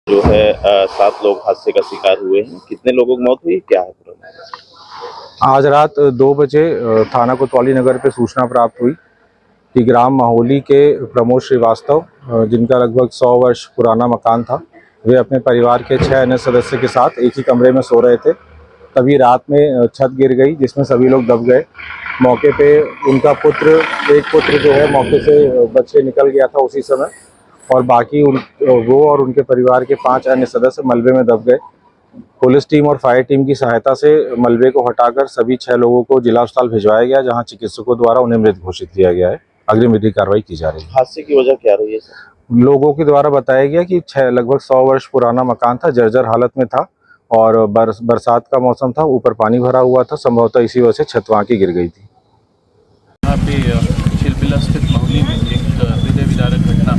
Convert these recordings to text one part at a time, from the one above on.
जो है 7 लोग हादसे का शिकार हुए हैं। कितने लोगों की मौत हुई, क्या है पूरा मामला? आज रात 2 बजे थाना कोतवाली नगर पे सूचना प्राप्त हुई कि ग्राम माहौली के प्रमोद श्रीवास्तव, जिनका लगभग 100 वर्ष पुराना मकान था, वे अपने परिवार के 6 अन्य सदस्य के साथ एक ही कमरे में सो रहे थे। तभी रात में छत गिर गई, जिसमें सभी लोग दब गए। मौके पे उनका एक पुत्र जो है मौके से बच के निकल गया था उसी समय, और बाकी वो और उनके परिवार के 5 अन्य सदस्य मलबे में दब गए। पुलिस टीम और फायर टीम की सहायता से मलबे को हटाकर सभी 6 लोगों को जिला अस्पताल भिजवाया गया, जहां चिकित्सकों द्वारा उन्हें मृत घोषित किया गया है। अग्रिम विधिक कार्रवाई की जा रही है। हादसे की वजह क्या रही है सर? लोगों के द्वारा बताया गया कि लगभग 100 वर्ष पुराना मकान था, जर्जर हालत में था, और बरसात का मौसम था, ऊपर पानी भरा हुआ था, संभवतः इसी वजह से छत वहां की गिर गई थी। यहाँ पे चिलबिला स्थित माहौली में एक हृदय विदारक घटना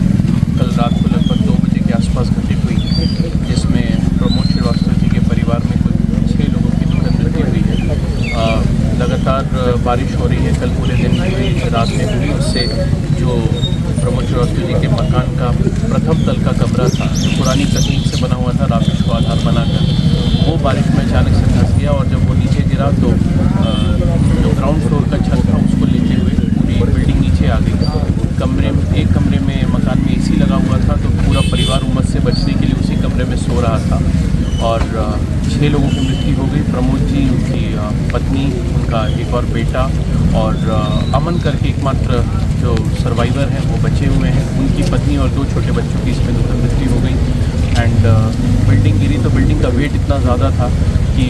कल रात को लगभग 2 बजे के आसपास घटित हुई, जिसमें प्रमोद श्रीवास्तव जी के परिवार में कुल 6 लोगों की दुखद मृत्यु हुई है। लगातार बारिश हो रही है, कल पूरे दिन हुई, रात में हुई। उससे जो प्रमोद श्रीवास्तव जी के मकान का प्रथम तल का कमरा था, जो पुरानी तकनीक से बना हुआ था राकेश को आधार बनाकर, वो बारिश में अचानक से धंस गया, और जब वो नीचे गिरा तो जो ग्राउंड फ्लोर का छत था उसको लेते हुए पूरी बिल्डिंग नीचे आ गई। एक कमरे में मकान में एसी लगा हुआ था, तो पूरा परिवार उमस से बचने के लिए उसी कमरे में सो रहा था, और 6 लोगों की मृत्यु हो गई। प्रमोद जी, उनकी पत्नी, उनका एक और बेटा, और अमन करके एकमात्र जो सर्वाइवर हैं वो बचे हुए हैं। उनकी पत्नी और 2 छोटे बच्चों की इसमें दुखद मृत्यु हो गई। एंड बिल्डिंग गिरी तो बिल्डिंग का वेट इतना ज़्यादा था कि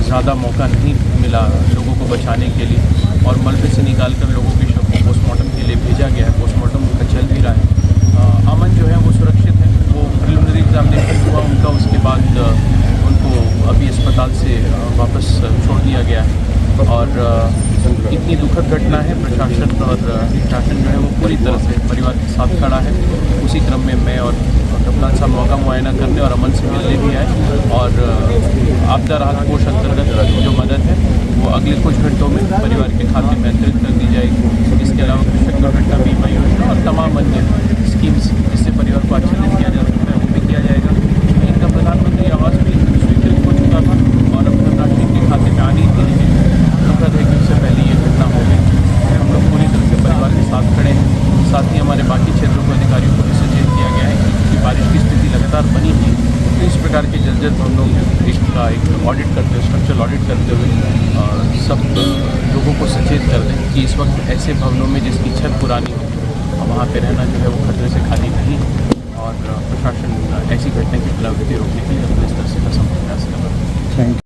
ज़्यादा मौका नहीं मिला लोगों को बचाने के लिए, और मलबे से निकाल कर लोगों के शव को पोस्टमार्टम के लिए भेजा गया है। पोस्टमार्टम उनका चल भी रहा है। अमन जो है वो सुरक्षित है, वो प्रिलिमिनरी एग्जामिनेशन हुआ उनका, उसके बाद उनको अभी अस्पताल से वापस छोड़ दिया गया है। और इतनी दुखद घटना है, प्रशासन और शासन जो है वो पूरी तरह से परिवार के साथ खड़ा है। उसी क्रम में मैं और कप्तान साहब मौका मुआयना करने और अमन से मिलने भी आए, और आपदा राहत कोष अंतर्गत जो मदद है वो अगले कुछ घंटों में परिवार के खाते में अंतरित कर दी जाएगी। इसके अलावा कृषक दुर्घटना बीमा योजना और तमाम अन्य स्कीम्स जिससे परिवार को आच्छादित किया जा सकता है वो भी किया जाएगा। इनका प्रधानमंत्री आवास भी स्वीकृत हो चुका था, और अब राशि के खाते में आनी थी, लेकिन दुखद है कि उससे पहले ये घटना हो गई। हम लोग पूरी तरह से परिवार के साथ खड़े हैं। साथ ही हमारे बाकी क्षेत्रों के अधिकारियों को भी सचेत किया गया है, क्योंकि बारिश की स्थिति लगातार बनी थी, तो इस प्रकार के जर्जर भवनों का एक ऑडिट करते हुए, स्ट्रक्चरल ऑडिट करते हुए सब लोगों को सचेत कर दें कि इस वक्त ऐसे भवनों में जिसकी छत पुरानी हो वहाँ पे रहना जो है वो खतरे से खाली नहीं है, और प्रशासन ऐसी घटना की पुनरावृत्ति रोकने के लिए अपने स्तर से हर संभव प्रयास कर रहा है।